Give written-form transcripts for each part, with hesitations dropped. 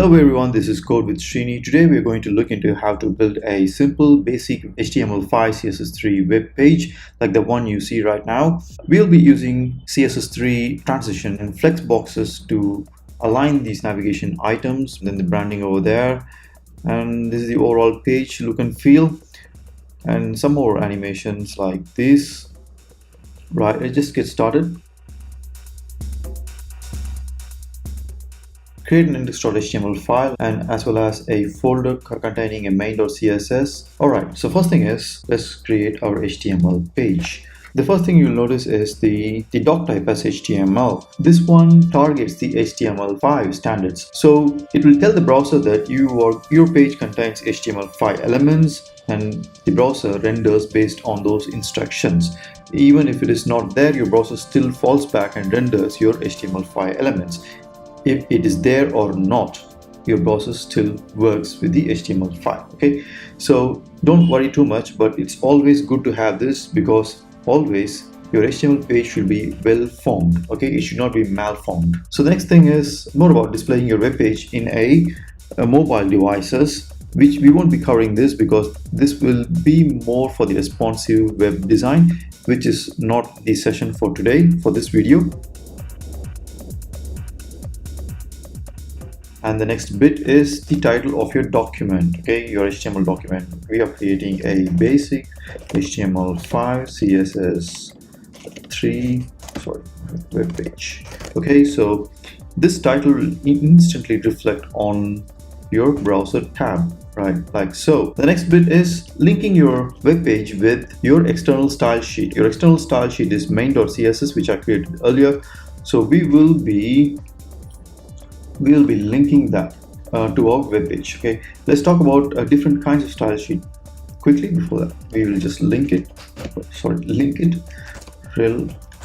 Hello everyone, this is Code with Srini. Today we are going to look into how to build a simple basic HTML5 CSS3 web page like the one you see right now. We'll be using CSS3 transition and flex boxes to align these navigation items, then the branding over there, and this is the overall page look and feel, and some more animations like this. Right, let's just get started. Create an index.html file and as well as a folder containing a main.css. Alright, so first thing is, let's create our HTML page. The first thing you'll notice is the doc type as HTML. This one targets the HTML5 standards. So it will tell the browser that your page contains HTML5 elements and the browser renders based on those instructions. Even if it is not there, your browser still falls back and renders your HTML5 elements. If it is there or not, your browser still works with the HTML5. Okay, so don't worry too much, but it's always good to have this because always your HTML page should be well formed. Okay, it should not be malformed. So the next thing is more about displaying your web page in a mobile devices, which we won't be covering this because this will be more for the responsive web design, which is not the session for today for this video. And the next bit is the title of your document, okay, your HTML document. We are creating a basic HTML5 CSS3 web page. Okay, so this title will instantly reflect on your browser tab, right, like so. The next bit is linking your web page with your external style sheet. Your external style sheet is main.css, which I created earlier. So we will be linking that to our web page. Okay, let's talk about different kinds of style sheet quickly. Before that, we will just link it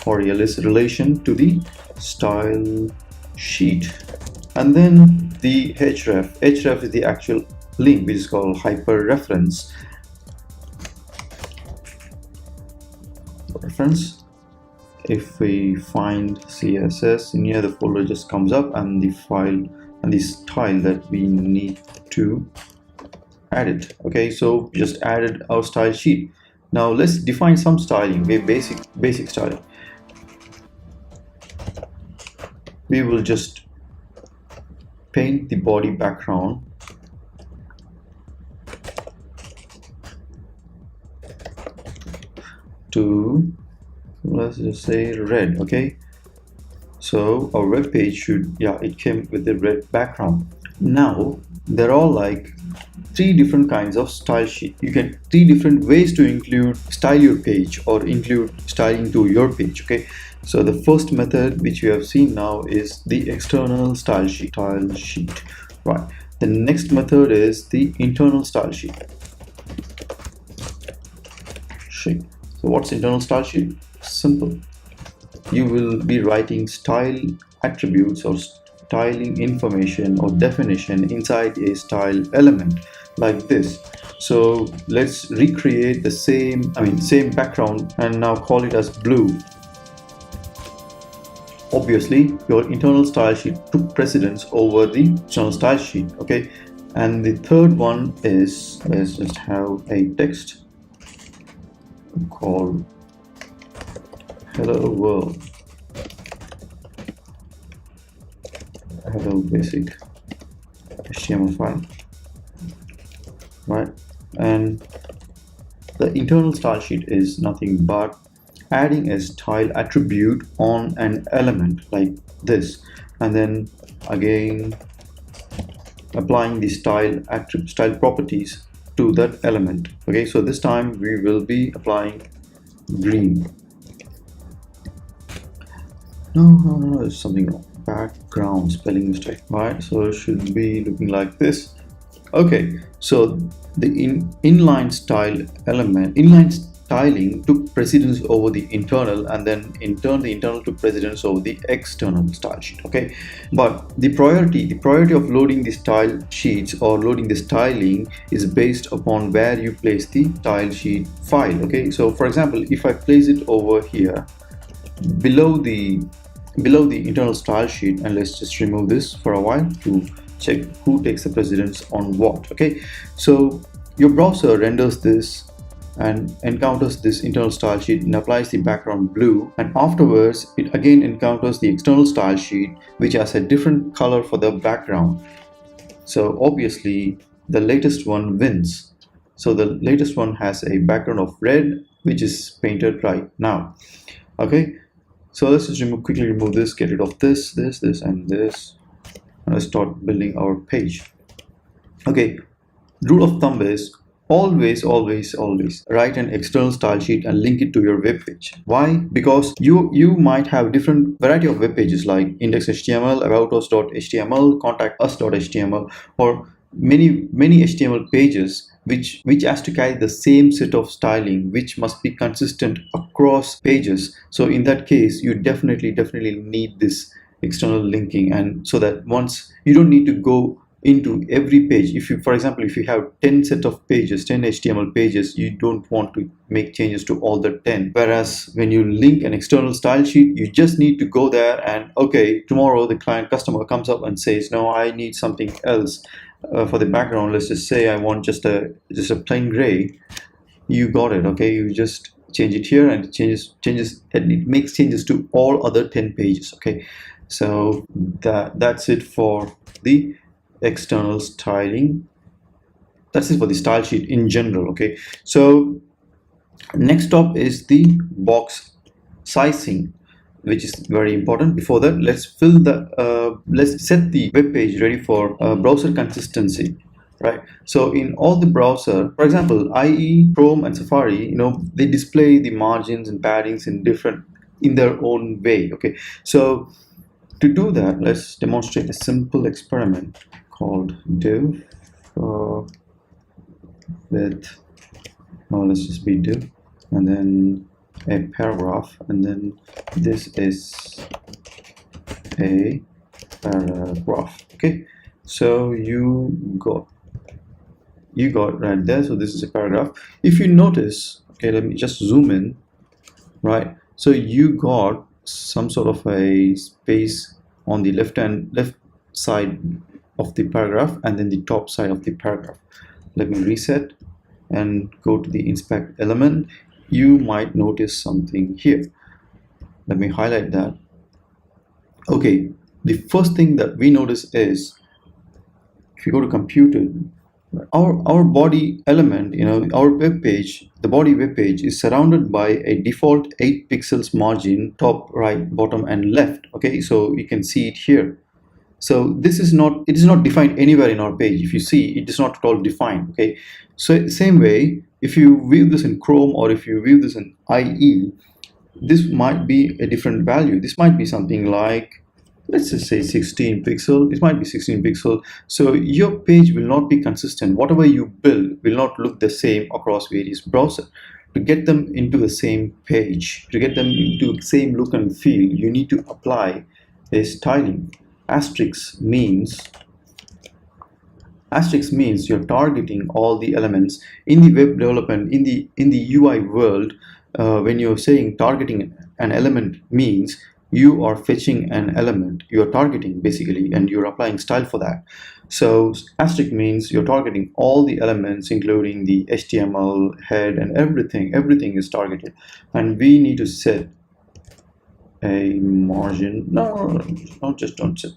relation to the style sheet, and then the href is the actual link, which is called hyperreference. If we find CSS in here, the folder just comes up and the file and the style that we need to add it. Okay, so we just added our style sheet. Now let's define some styling, basic styling. We will just paint the body background to, let's just say, red. Okay, so our web page should, it came with a red background. Now there are like three different kinds of style sheet. You get three different ways to style your page or include styling to your page. Okay, so the first method which we have seen now is the external style sheet. Right, the next method is the internal style sheet. So what's internal style sheet? Simple. You will be writing style attributes or styling information or definition inside a style element like this. So let's recreate the same background and now call it as blue. Obviously your internal style sheet took precedence over the external style sheet. Okay, and the third one is, let's just have a text called hello world, hello basic HTML5, right? And the internal style sheet is nothing but adding a style attribute on an element like this, and then again applying the style properties to that element. Okay, so this time we will be applying green. No, there's something wrong. Background spelling mistake. Right, so it should be looking like this. Okay, so the inline styling took precedence over the internal, and then in turn the internal took precedence over the external style sheet. Okay, but the priority of loading the style sheets or loading the styling is based upon where you place the style sheet file. Okay, so for example, if I place it over here below the internal style sheet, and let's just remove this for a while to check who takes the precedence on what. Okay, so your browser renders this and encounters this internal style sheet and applies the background blue, and afterwards it again encounters the external style sheet which has a different color for the background. So obviously the latest one wins. So the latest one has a background of red which is painted right now. Okay, so let's just quickly remove this, get rid of this and this, and let's start building our page. Okay, rule of thumb is always write an external style sheet and link it to your web page. Why? Because you might have different variety of web pages like index.html, aboutus.html, contactus.html, or many HTML pages which has to carry the same set of styling which must be consistent across pages. So in that case you definitely need this external linking, and so that once you don't need to go into every page. If you, for example, if you have 10 set of pages, 10 HTML pages, you don't want to make changes to all the 10. Whereas when you link an external style sheet, you just need to go there and okay, tomorrow the customer comes up and says, no, I need something else for the background. Let's just say I want just a plain gray. You got it. Okay, you just change it here and it changes and it makes changes to all other 10 pages. Okay, so that's it for the external styling. That's it for the style sheet in general. Okay, so next up is the box sizing, which is very important. Before that, let's set the web page ready for browser consistency. Right, so in all the browser, for example, IE, Chrome and Safari, they display the margins and paddings in their own way. Okay, so to do that, let's demonstrate a simple experiment called div with, let's just be div and then a paragraph, and then this is a paragraph. Okay, so you got right there. So this is a paragraph. If you notice, okay, let me just zoom in. Right, so you got some sort of a space on the left side of the paragraph and then the top side of the paragraph. Let me reset and go to the inspect element. You might notice something here. Let me highlight that. Okay, the first thing that we notice is if you go to computed, our body element, our web page, the body web page is surrounded by a default 8 pixels margin, top, right, bottom and left. Okay, so you can see it here. So it is not defined anywhere in our page. If you see, it is not at all defined. Okay, so same way, if you view this in Chrome or if you view this in IE, this might be a different value. This might be something like, let's just say 16 pixel. It might be 16 pixel. So your page will not be consistent. Whatever you build will not look the same across various browsers. To get them into the same page, to get them into the same look and feel, you need to apply a styling. Asterisk means you're targeting all the elements in the web development, in the UI world. When you're saying targeting an element means you are fetching an element, you're targeting basically, and you're applying style for that. So asterisk means you're targeting all the elements, including the HTML head and everything is targeted. And we need to set a margin. No, just don't set.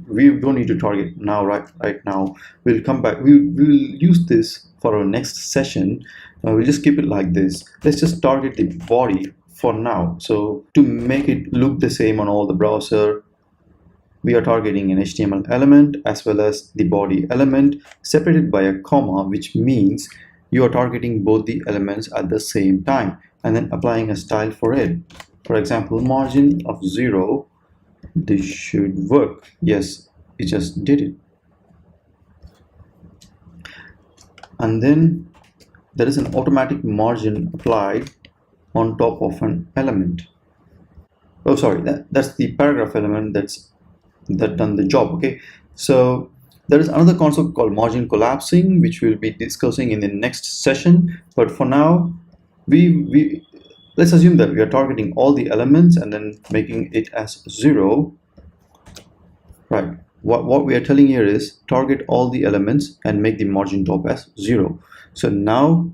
We don't need to target now. Right now we'll come back. We'll use this for our next session. We'll just keep it like this. Let's just target the body for now. So to make it look the same on all the browser, we are targeting an HTML element as well as the body element separated by a comma, which means you are targeting both the elements at the same time and then applying a style for it. For example, margin of 0. This should work. Yes, it just did it. And then there is an automatic margin applied on top of an element. Oh, sorry, that's the paragraph element that done the job. Okay, so there is another concept called margin collapsing, which we'll be discussing in the next session. But for now, let's assume that we are targeting all the elements and then making it as 0. Right, what we are telling here is target all the elements and make the margin top as 0. So now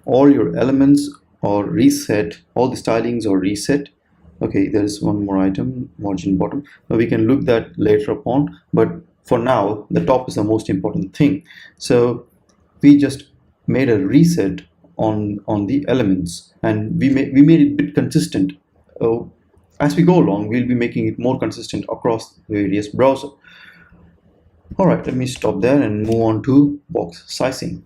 all your elements are reset, all the stylings are reset. Okay, there is one more item, margin bottom. Now we can look that later upon, but for now the top is the most important thing. So we just made a reset on the elements, and we made it a bit consistent. As we go along, we'll be making it more consistent across various browsers. All right, let me stop there and move on to box sizing.